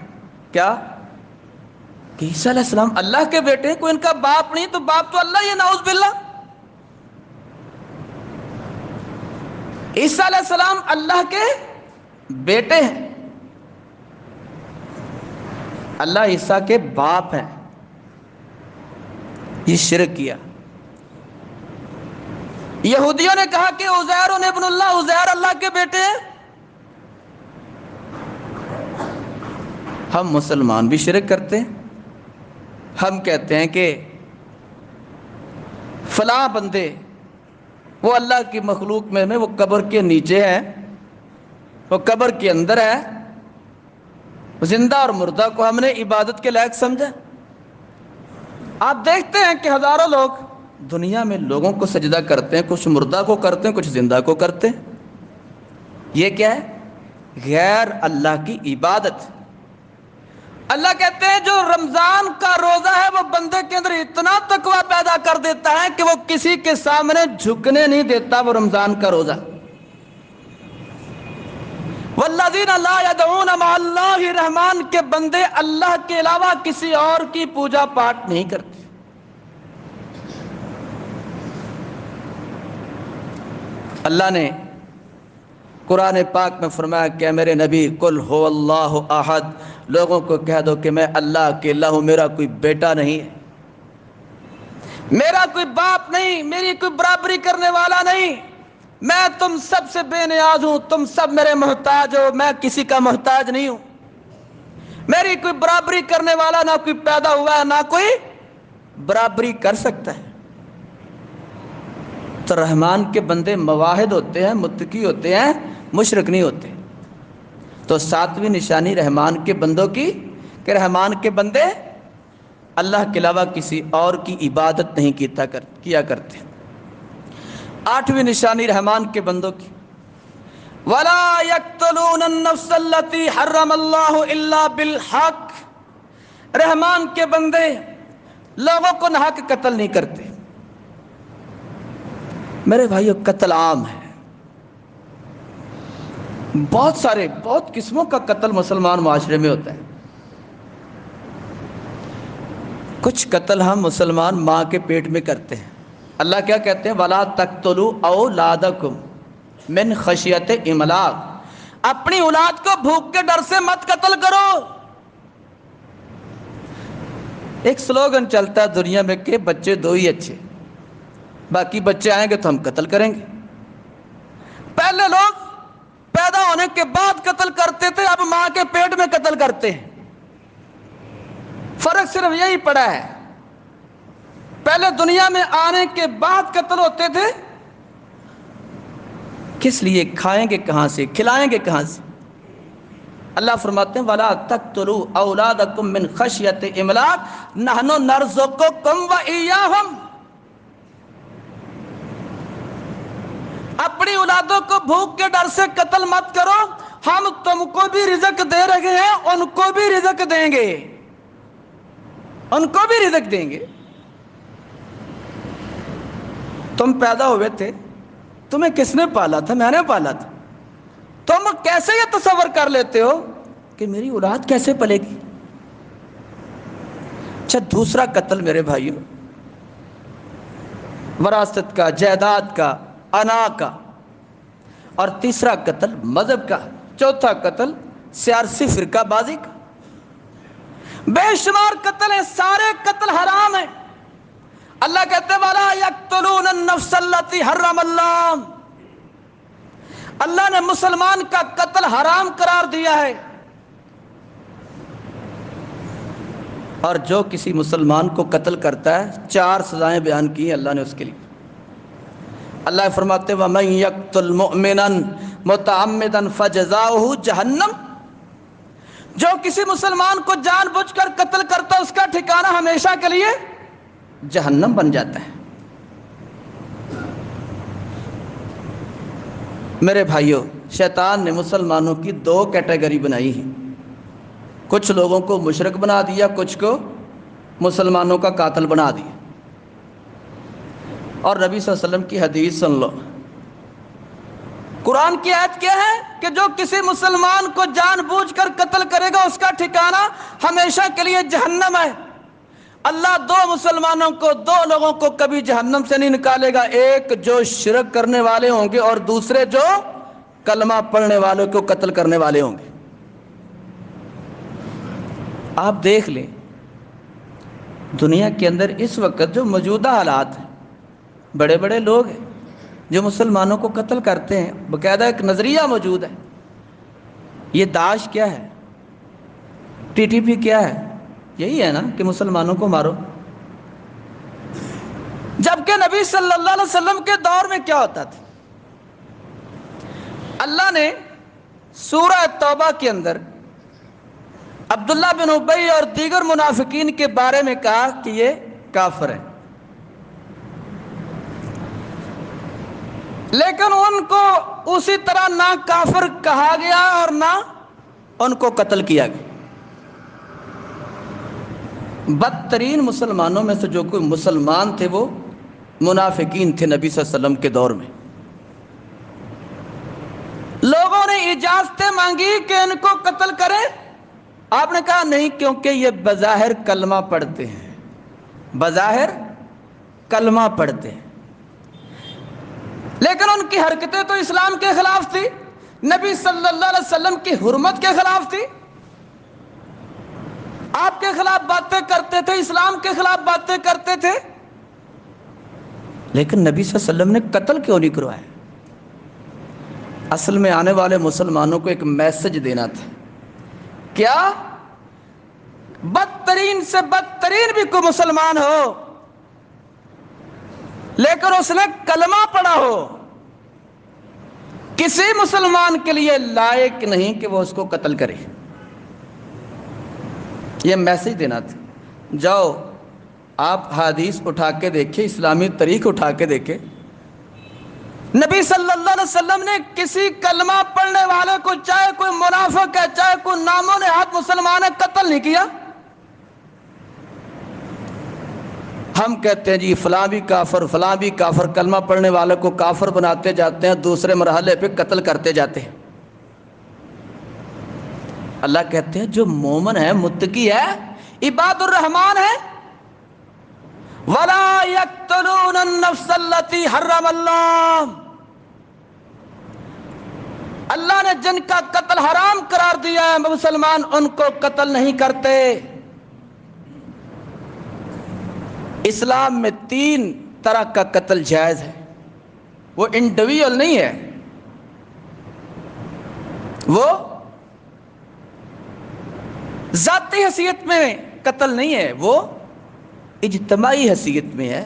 کیا کہ عیسیٰ علیہ السلام اللہ کے بیٹے ہیں، کوئی ان کا باپ نہیں، تو باپ تو اللہ ہی ہے، نعوذ باللہ۔ عیسیٰ علیہ السلام اللہ کے بیٹے ہیں، اللہ عیسیٰ کے باپ ہیں، یہ شرک کیا۔ یہودیوں نے کہا کہ عزیر ابن اللہ، عزیر اللہ کے بیٹے ہیں۔ ہم مسلمان بھی شرک کرتے ہیں، ہم کہتے ہیں کہ فلاں بندے وہ اللہ کی مخلوق میں وہ قبر کے نیچے ہے، وہ قبر کے اندر ہے، زندہ اور مردہ کو ہم نے عبادت کے لائق سمجھا۔ آپ دیکھتے ہیں کہ ہزاروں لوگ دنیا میں لوگوں کو سجدہ کرتے ہیں، کچھ مردہ کو کرتے ہیں، کچھ زندہ کو کرتے ہیں۔ یہ کیا ہے؟ غیر اللہ کی عبادت۔ اللہ کہتے ہیں جو رمضان کا روزہ ہے وہ بندے کے اندر اتنا تقویٰ پیدا کر دیتا ہے کہ وہ کسی کے سامنے جھکنے نہیں دیتا۔ وہ رمضان کا روزہ، والذین لا یدعون مع اللہ، رحمان کے بندے اللہ کے علاوہ کسی اور کی پوجا پاٹ نہیں کرتے۔ اللہ نے قرآن پاک میں فرمایا کہ میرے نبی قل هو اللہ احد، لوگوں کو کہہ دو کہ میں اللہ اکیلا ہوں، میرا کوئی بیٹا نہیں ہے، میرا کوئی باپ نہیں، میری کوئی برابری کرنے والا نہیں، میں تم سب سے بے نیاز ہوں، تم سب میرے محتاج ہو، میں کسی کا محتاج نہیں ہوں، میری کوئی برابری کرنے والا نہ کوئی پیدا ہوا ہے، نہ کوئی برابری کر سکتا ہے۔ تو رحمان کے بندے مواحد ہوتے ہیں، متقی ہوتے ہیں، مشرک نہیں ہوتے۔ تو ساتویں نشانی رحمان کے بندوں کی کہ رحمان کے بندے اللہ کے علاوہ کسی اور کی عبادت نہیں کیا کرتے۔ آٹھویں نشانی رحمان کے بندوں کی وَلَا يَقْتُلُونَ النَّفْسَ الَّتِي حَرَّمَ اللَّهُ إِلَّا بِالْحَقِّ، رحمان کے بندے لوگوں کو ناحق قتل نہیں کرتے۔ میرے بھائیو، قتل عام ہے، بہت قسموں کا قتل مسلمان معاشرے میں ہوتا ہے۔ کچھ قتل ہم مسلمان ماں کے پیٹ میں کرتے ہیں۔ اللہ کیا کہتے ہیں؟ وَلَا تَقْتُلُوا أَوْلَادَكُمْ مِنْ خَشْيَةِ إِمْلَاقٍ، اپنی اولاد کو بھوک کے ڈر سے مت قتل کرو۔ ایک سلوگن چلتا ہے دنیا میں کہ بچے دو ہی اچھے، باقی بچے آئیں گے تو ہم قتل کریں گے۔ پہلے لوگ پیدا ہونے کے بعد قتل کرتے تھے، اب ماں کے پیٹ میں قتل کرتے ہیں۔ فرق صرف یہی پڑا ہے، پہلے دنیا میں آنے کے بعد قتل ہوتے تھے، کس لیے؟ کھائیں گے کہاں سے، کھلائیں گے کہاں سے؟ اللہ فرماتے ہیں وَلَا تَقْتُلُوا أَوْلَادَكُمْ مِنْ خَشْيَةِ إِمْلَاقٍ نَحْنُ نَرْزُقُكُمْ وَإِيَّاهُمْ، اپنی اولادوں کو بھوک کے ڈر سے قتل مت کرو، ہم تم کو بھی رزق دے رہے ہیں، ان کو بھی رزق دیں گے، ان کو بھی رزق دیں گے۔ تم پیدا ہوئے تھے، تمہیں کس نے پالا تھا؟ میں نے پالا تھا۔ تم کیسے یہ تصور کر لیتے ہو کہ میری اولاد کیسے پلے گی؟ اچھا، دوسرا قتل میرے بھائیوں، وراثت کا، جائیداد کا، انا کا، اور تیسرا قتل مذہب کا، چوتھا قتل سیاسی فرقہ بازی کا۔ بے شمار قتل ہیں، سارے قتل حرام ہیں۔ اللہ کہتے ہیں وَلَا يَقْتُلُونَ النَّفْسَ الَّتِي حَرَّمَ اللَّهُ، اللہ نے مسلمان کا قتل حرام قرار دیا ہے، اور جو کسی مسلمان کو قتل کرتا ہے 4 سزائیں بیان کی ہیں اللہ نے اس کے لیے۔ اللہ فرماتے ہیں وَمَن يَقْتُلْ مُؤْمِنًا مُتَعَمِّدًا فَجَزَاؤُهُ جَهَنَّمُ، جو کسی مسلمان کو جان بوجھ کر قتل کرتا ہے اس کا ٹھکانہ ہمیشہ کے لیے جہنم بن جاتا ہے۔ میرے بھائیوں، شیطان نے مسلمانوں کی دو کیٹیگری بنائی ہیں، کچھ لوگوں کو مشرک بنا دیا، کچھ کو مسلمانوں کا قاتل بنا دیا۔ اور نبی صلی اللہ علیہ وسلم کی حدیث سن لو، قرآن کی آیت کیا ہے کہ جو کسی مسلمان کو جان بوجھ کر قتل کرے گا اس کا ٹھکانہ ہمیشہ کے لیے جہنم ہے۔ اللہ دو مسلمانوں کو، دو لوگوں کو کبھی جہنم سے نہیں نکالے گا، ایک جو شرک کرنے والے ہوں گے اور دوسرے جو کلمہ پڑھنے والوں کو قتل کرنے والے ہوں گے۔ آپ دیکھ لیں دنیا کے اندر اس وقت جو موجودہ حالات ہیں، بڑے بڑے لوگ ہیں جو مسلمانوں کو قتل کرتے ہیں، باقاعدہ ایک نظریہ موجود ہے۔ یہ داعش کیا ہے، ٹی ٹی پی کیا ہے، یہی ہے نا کہ مسلمانوں کو مارو۔ جبکہ نبی صلی اللہ علیہ وسلم کے دور میں کیا ہوتا تھا؟ اللہ نے سورہ توبہ کے اندر عبداللہ بن ابی اور دیگر منافقین کے بارے میں کہا کہ یہ کافر ہیں، لیکن ان کو اسی طرح نہ کافر کہا گیا اور نہ ان کو قتل کیا گیا۔ بدترین مسلمانوں میں سے جو کوئی مسلمان تھے وہ منافقین تھے نبی صلی اللہ علیہ وسلم کے دور میں۔ لوگوں نے اجازتیں مانگی کہ ان کو قتل کریں، آپ نے کہا نہیں، کیونکہ یہ بظاہر کلمہ پڑھتے ہیں، بظاہر کلمہ پڑھتے ہیں، لیکن ان کی حرکتیں تو اسلام کے خلاف تھی، نبی صلی اللہ علیہ وسلم کی حرمت کے خلاف تھی۔ آپ کے خلاف باتیں کرتے تھے، اسلام کے خلاف باتیں کرتے تھے، لیکن نبی صلی اللہ علیہ وسلم نے قتل کیوں نہیں کروایا؟ اصل میں آنے والے مسلمانوں کو ایک میسج دینا تھا، کیا بدترین سے بدترین بھی کوئی مسلمان ہو لیکن اس نے کلمہ پڑھا ہو، کسی مسلمان کے لیے لائق نہیں کہ وہ اس کو قتل کرے۔ یہ میسج دینا تھا۔ جاؤ آپ حدیث اٹھا کے دیکھیں، اسلامی تاریخ اٹھا کے دیکھیں، نبی صلی اللہ علیہ وسلم نے کسی کلمہ پڑھنے والے کو، چاہے کوئی منافق ہے، چاہے کوئی ناموں نہاد مسلمان ہے، قتل نہیں کیا۔ ہم کہتے ہیں جی فلاں بھی کافر، فلاں بھی کافر، کلمہ پڑھنے والے کو کافر بناتے جاتے ہیں، دوسرے مرحلے پہ قتل کرتے جاتے ہیں۔ اللہ کہتے ہیں جو مومن ہے، متقی ہے، عباد الرحمن ہے، وَلَا يَقْتُلُونَ النَّفْسَ الَّتِي حَرَّمَ اللَّهُ، اللہ نے جن کا قتل حرام قرار دیا ہے مسلمان ان کو قتل نہیں کرتے۔ اسلام میں 3 طرح کا قتل جائز ہے، وہ انڈیویجول نہیں ہے، وہ ذاتی حیثیت میں قتل نہیں ہے، وہ اجتماعی حیثیت میں ہے،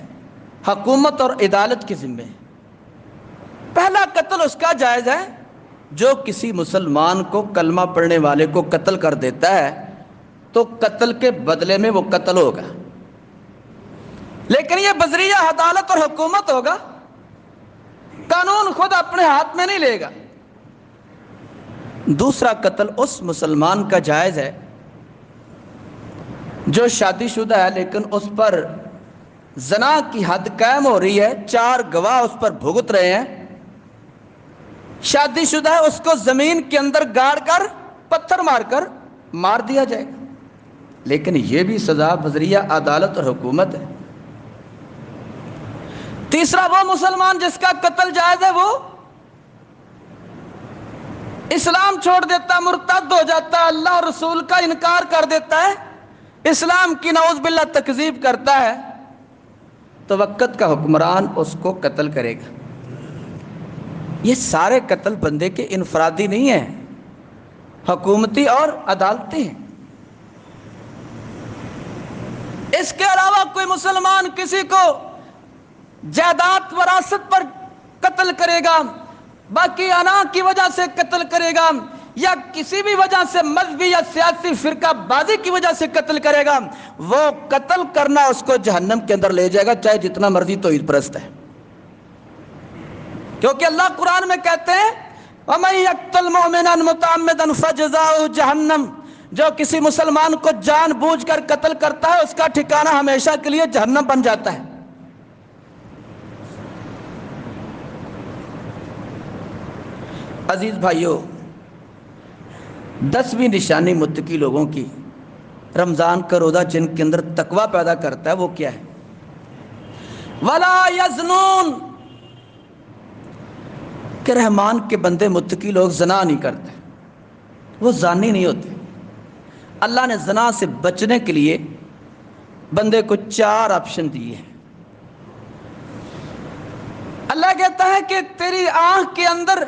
حکومت اور عدالت کے ذمہ ہے۔ پہلا قتل اس کا جائز ہے جو کسی مسلمان کو، کلمہ پڑھنے والے کو قتل کر دیتا ہے تو قتل کے بدلے میں وہ قتل ہوگا، لیکن یہ بذریعہ عدالت اور حکومت ہوگا، قانون خود اپنے ہاتھ میں نہیں لے گا۔ دوسرا قتل اس مسلمان کا جائز ہے جو شادی شدہ ہے لیکن اس پر زنا کی حد قائم ہو رہی ہے، 4 گواہ اس پر بھگت رہے ہیں، شادی شدہ ہے، اس کو زمین کے اندر گاڑ کر پتھر مار کر مار دیا جائے گا، لیکن یہ بھی سزا بذریعہ عدالت اور حکومت ہے۔ تیسرا وہ مسلمان جس کا قتل جائز ہے، وہ اسلام چھوڑ دیتا، مرتد ہو جاتا، اللہ اور رسول کا انکار کر دیتا ہے، اسلام کی نعوذ باللہ تکذیب کرتا ہے، تو وقت کا حکمران اس کو قتل کرے گا۔ یہ سارے قتل بندے کے انفرادی نہیں ہیں، حکومتی اور عدالتی ہیں۔ اس کے علاوہ کوئی مسلمان کسی کو جائیداد وراثت پر قتل کرے گا، باقی انا کی وجہ سے قتل کرے گا، یا کسی بھی وجہ سے مذہبی یا سیاسی فرقہ بازی کی وجہ سے قتل کرے گا، وہ قتل کرنا اس کو جہنم کے اندر لے جائے گا، چاہے جتنا مرضی توحید پرست ہے۔ کیونکہ اللہ قرآن میں کہتے ہیں وَمَن يَقْتُلْ مُؤْمِنًا مُتَعَمِّدًا فَجَزَاؤُهُ جَہَنَّمَ، جو کسی مسلمان کو جان بوجھ کر قتل کرتا ہے اس کا ٹھکانہ ہمیشہ کے لیے جہنم بن جاتا ہے۔ عزیز بھائیو، 10ویں نشانی متقی لوگوں کی رمضان کا روزہ جن کے اندر تقوی پیدا کرتا ہے وہ کیا ہے؟ وَلَا يَزْنُونَ، کہ رحمان کے بندے متقی لوگ زنا نہیں کرتے، وہ زانی نہیں ہوتے۔ اللہ نے زنا سے بچنے کے لیے بندے کو 4 آپشن دیے ہیں۔ اللہ کہتا ہے کہ تیری آنکھ کے اندر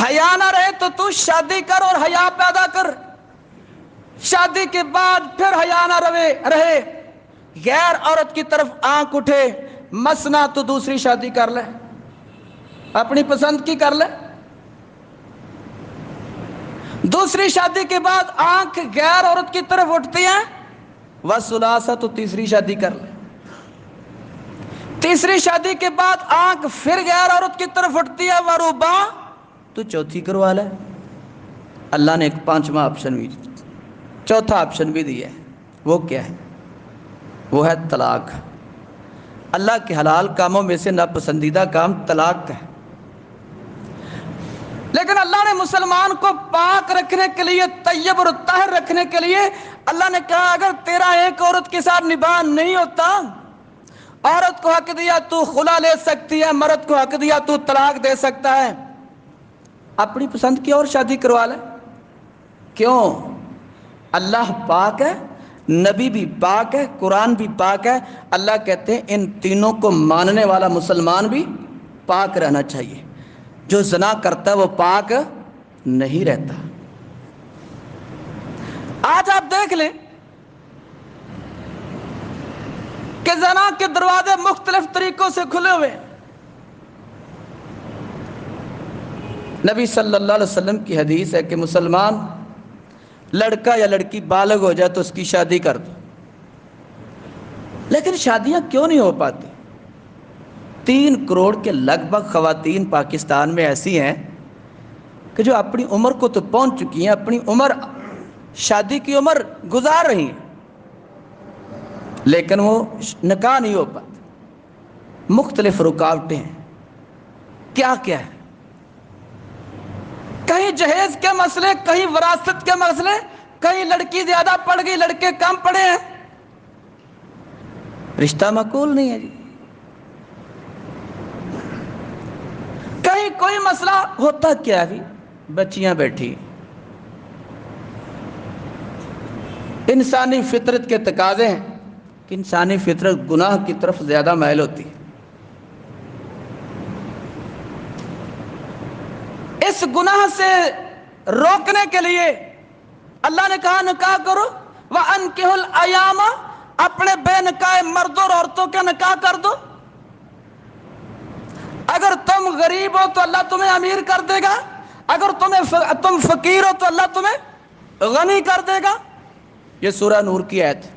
حیا نہ رہے تو شادی کر اور حیا پیدا کر، شادی کے بعد پھر حیا نہ رہے، غیر عورت کی طرف آنکھ اٹھے، مسنا تو دوسری شادی کر لے، اپنی پسند کی کر لے، دوسری شادی کے بعد آنکھ غیر عورت کی طرف اٹھتی ہے، وَثُلَاثَ، تو تیسری شادی کر لے، تیسری شادی کے بعد آنکھ پھر غیر عورت کی طرف اٹھتی ہے، وَرُبَاع، تو چوتھی کروا لے۔ اللہ نے ایک 5واں آپشن بھی، چوتھا آپشن بھی دیا ہے، وہ کیا ہے؟ وہ ہے طلاق۔ اللہ کے حلال کاموں میں سے ناپسندیدہ کام طلاق کا ہے، لیکن اللہ نے مسلمان کو پاک رکھنے کے لیے، طیب اور طاہر رکھنے کے لیے اللہ نے کہا اگر تیرا ایک عورت کے ساتھ نباہ نہیں ہوتا، عورت کو حق دیا تو خلا لے سکتی ہے، مرد کو حق دیا تو طلاق دے سکتا ہے، اپنی پسند کی اور شادی کروا لے۔ کیوں؟ اللہ پاک ہے، نبی بھی پاک ہے، قرآن بھی پاک ہے۔ اللہ کہتے ہیں ان تینوں کو ماننے والا مسلمان بھی پاک رہنا چاہیے، جو زنا کرتا ہے وہ پاک نہیں رہتا۔ آج آپ دیکھ لیں کہ زنا کے دروازے مختلف طریقوں سے کھلے ہوئے ہیں۔ نبی صلی اللہ علیہ وسلم کی حدیث ہے کہ مسلمان لڑکا یا لڑکی بالغ ہو جائے تو اس کی شادی کر دو، لیکن شادیاں کیوں نہیں ہو پاتی؟ 3 کروڑ کے لگ بھگ خواتین پاکستان میں ایسی ہیں کہ جو اپنی عمر کو تو پہنچ چکی ہیں، اپنی عمر، شادی کی عمر گزار رہی ہیں، لیکن وہ نکاح نہیں ہو پاتا۔ مختلف رکاوٹیں ہیں، کیا کیا ہے؟ کہیں جہیز کے مسئلے، کہیں وراثت کے مسئلے، کہیں لڑکی زیادہ پڑ گئی لڑکے کم پڑے ہیں، رشتہ معقول نہیں ہے جی، کہیں کوئی مسئلہ ہوتا کیا ہے؟ بچیاں بیٹھی، انسانی فطرت کے تقاضے ہیں کہ انسانی فطرت گناہ کی طرف زیادہ مائل ہوتی ہے۔ اس گناہ سے روکنے کے لیے اللہ نے کہا نکاح کرو، وَأَنكِحُوا الْأَيَامَ، اپنے بے نکاح مردوں اور عورتوں کا نکاح کر دو۔ اگر تم غریب ہو تو اللہ تمہیں امیر کر دے گا، اگر تم فقیر ہو تو اللہ تمہیں غنی کر دے گا۔ یہ سورہ نور کی آیت ہے،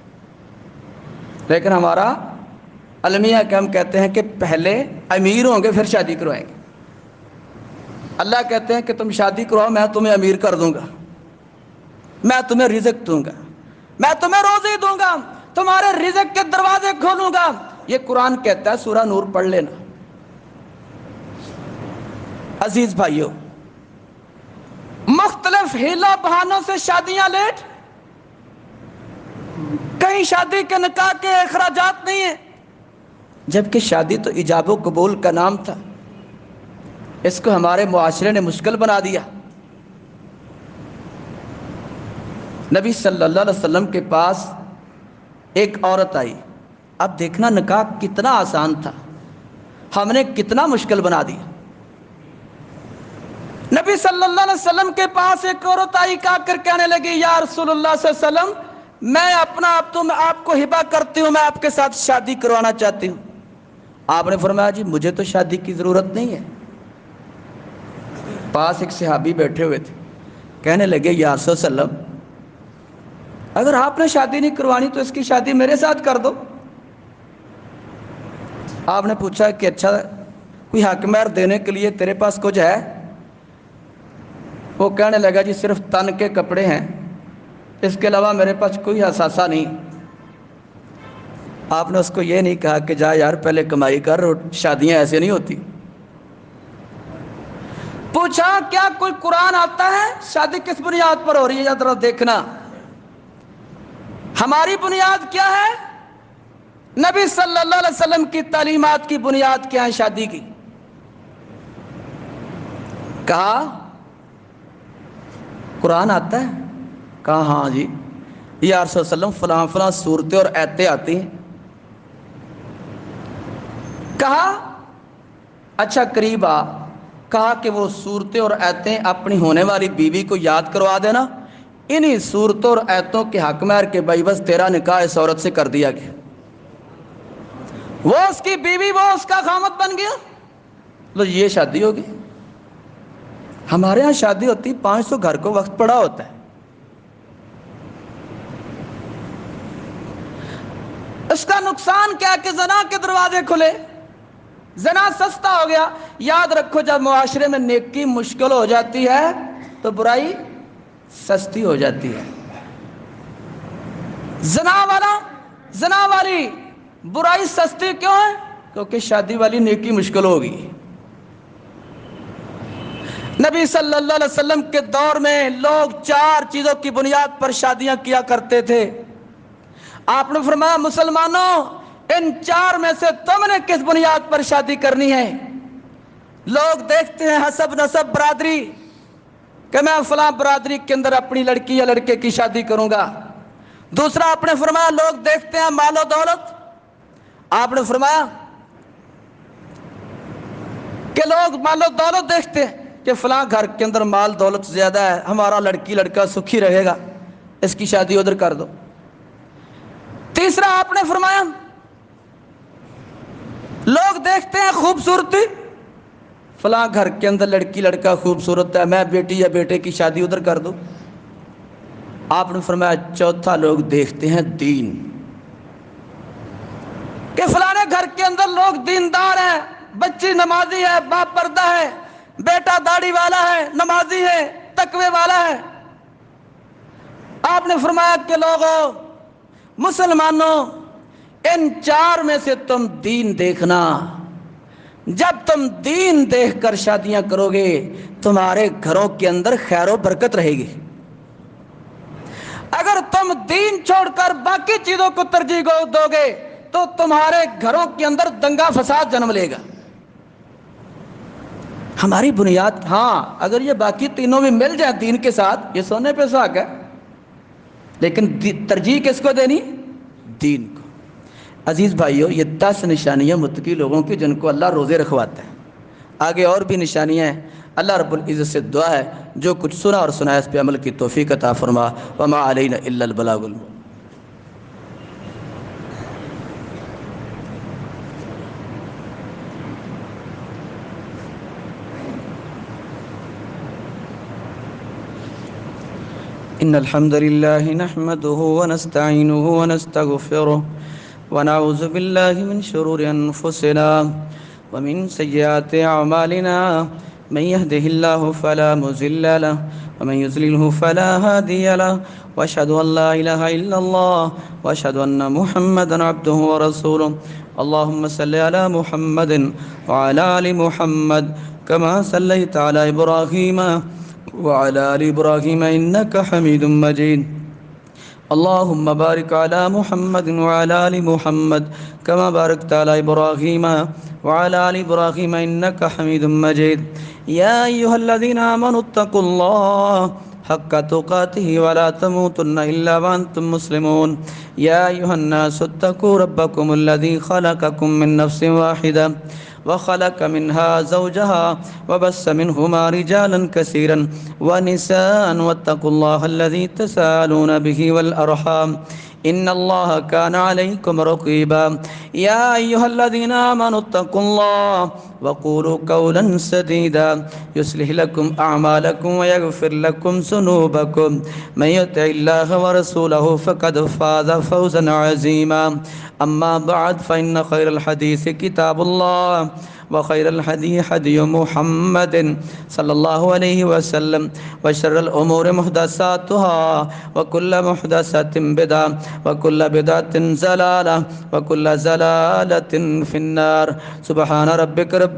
لیکن ہمارا المیہ کہ ہم کہتے ہیں کہ پہلے امیر ہوں گے پھر شادی کروائیں گے۔ اللہ کہتے ہیں کہ تم شادی کرواؤ، میں تمہیں امیر کر دوں گا، میں تمہیں رزق دوں گا، میں تمہیں روزی دوں گا، تمہارے رزق کے دروازے کھولوں گا۔ یہ قرآن کہتا ہے، سورہ نور پڑھ لینا۔ عزیز بھائیو، مختلف ہیلا بہانوں سے شادیاں لیٹ، کہیں شادی کے نکاح کے اخراجات نہیں ہیں، جبکہ شادی تو ایجاب و قبول کا نام تھا، اس کو ہمارے معاشرے نے مشکل بنا دیا۔ نبی صلی اللہ علیہ وسلم کے پاس ایک عورت آئی، اب دیکھنا نکاح کتنا آسان تھا، ہم نے کتنا مشکل بنا دیا۔ نبی صلی اللہ علیہ وسلم کے پاس ایک عورت آئی، کہا کر کہنے لگی یا رسول اللہ صلی اللہ علیہ وسلم، میں اپنا آپ کو ہبہ کرتی ہوں، میں آپ کے ساتھ شادی کروانا چاہتی ہوں۔ آپ نے فرمایا جی مجھے تو شادی کی ضرورت نہیں ہے۔ پاس ایک صحابی بیٹھے ہوئے تھے، کہنے لگے یا رسول اللہ صلی اللہ علیہ وسلم، اگر آپ نے شادی نہیں کروانی تو اس کی شادی میرے ساتھ کر دو۔ آپ نے پوچھا کہ اچھا کوئی حق مہر دینے کے لیے تیرے پاس کچھ ہے؟ وہ کہنے لگا جی صرف تن کے کپڑے ہیں، اس کے علاوہ میرے پاس کوئی اثاثہ نہیں۔ آپ نے اس کو یہ نہیں کہا کہ جا یار پہلے کمائی کر، شادیاں ایسے نہیں ہوتی۔ پوچھا کیا کوئی قرآن آتا ہے؟ شادی کس بنیاد پر ہو رہی ہے ذرا دیکھنا۔ ہماری بنیاد کیا ہے؟ نبی صلی اللہ علیہ وسلم کی تعلیمات کی بنیاد کیا ہے شادی کی؟ کہا قرآن آتا ہے؟ کہا ہاں جی یا رسول اللہ علیہ وسلم فلاں فلاں صورتیں اور آیتیں آتی ہیں۔ کہا اچھا قریب آ، کہا کہ وہ صورتیں اور آیتیں اپنی ہونے والی بیوی کو یاد کروا دینا، انہی صورتوں اور آیتوں کے حق مہر کے بھائی بس تیرا نکاح اس عورت سے کر دیا گیا۔ وہ اس کی بیوی، وہ اس کا خامد بن گیا۔ لو یہ شادی ہوگی۔ ہمارے ہاں شادی ہوتی 500 گھر کو وقت پڑا ہوتا ہے۔ اس کا نقصان کیا کہ زنا کے دروازے کھلے، زنا سستا ہو گیا۔ یاد رکھو جب معاشرے میں نیکی مشکل ہو جاتی ہے تو برائی سستی ہو جاتی ہے۔ زنا والی برائی سستی کیوں ہے؟ کیونکہ شادی والی نیکی مشکل ہوگی۔ نبی صلی اللہ علیہ وسلم کے دور میں لوگ 4 چیزوں کی بنیاد پر شادیاں کیا کرتے تھے۔ آپ نے فرمایا مسلمانوں ان 4 میں سے تم نے کس بنیاد پر شادی کرنی ہے؟ لوگ دیکھتے ہیں حسب نسب برادری کہ میں فلاں برادری کے اندر اپنی لڑکی یا لڑکے کی شادی کروں گا۔ دوسرا آپ نے فرمایا لوگ دیکھتے ہیں مال و دولت۔ آپ نے فرمایا کہ لوگ مال و دولت دیکھتے ہیں کہ فلاں گھر کے اندر مال دولت زیادہ ہے، ہمارا لڑکی لڑکا سکھی رہے گا، اس کی شادی ادھر کر دو۔ تیسرا آپ نے فرمایا لوگ دیکھتے ہیں خوبصورتی، فلاں گھر کے اندر لڑکی لڑکا خوبصورت ہے، میں بیٹی یا بیٹے کی شادی ادھر کر دوں۔ آپ نے فرمایا چوتھا لوگ دیکھتے ہیں دین، کہ فلانے گھر کے اندر لوگ دیندار ہیں، بچی نمازی ہے، باپ پردہ ہے، بیٹا داڑھی والا ہے، نمازی ہے، تقوی والا ہے۔ آپ نے فرمایا کہ لوگوں مسلمانوں ان 4 میں سے تم دین دیکھنا۔ جب تم دین دیکھ کر شادیاں کرو گے تمہارے گھروں کے اندر خیر و برکت رہے گی۔ اگر تم دین چھوڑ کر باقی چیزوں کو ترجیح دو گے تو تمہارے گھروں کے اندر دنگا فساد جنم لے گا۔ ہماری بنیاد ہاں اگر یہ باقی تینوں بھی مل جائیں دین کے ساتھ یہ سونے پہ سہاگا ہے، لیکن ترجیح کس کو دینی؟ دین کو۔ عزیز بھائیو یہ 10 نشانیاں متقی لوگوں کی جن کو اللہ روزے رکھواتا ہے۔ آگے اور بھی نشانیاں ہیں۔ اللہ رب العزت سے دعا ہے جو کچھ سنا اور سنایا اس پہ عمل کی توفیق عطا فرما۔ وما علینا الا البلاغ المبین۔ إن الحمد لله نحمده ونستعينه ونستغفره ونعوذ بالله من شرور أنفسنا ومن سيئات أعمالنا من يهده الله فلا مضل له ومن يضلله فلا هادي له وأشهد أن لا إله إلا الله وأشهد أن محمدا عبده ورسوله اللهم صل على محمد وعلى آل محمد كما صليت على إبراهيم وعلى آل إبراهيم إنك حميد مجيد اللهم بارك على محمد وعلى آل محمد كما باركت على إبراهيم وعلى آل إبراهيم إنك حميد مجيد يا أيها الذين آمنوا اتقوا الله حق تقاته ولا تموتن إلا وأنتم مسلمون يا أيها الناس اتقوا ربكم الذي خلقكم من نفس واحدة وخلق منها زوجها وبث منهما رجالا كثيرا ونساء واتقوا الله الذي تساءلون به والأرحام إن الله كان عليكم رقيبا يا أيها الذين آمنوا اتقوا الله وقولوا قولا سديدا يصلح لكم أعمالكم ويغفر لكم ذنوبكم من يطع الله ورسوله فقد فاز فوزا عظيما أما بعد فإن خير الحديث كتاب الله وخير الهدي هدي محمد صلى الله عليه وسلم وشر الأمور محدثاتها وكل محدثة بدعة وكل بدعة ضلالة وكل ضلالة في النار سبحان ربك رب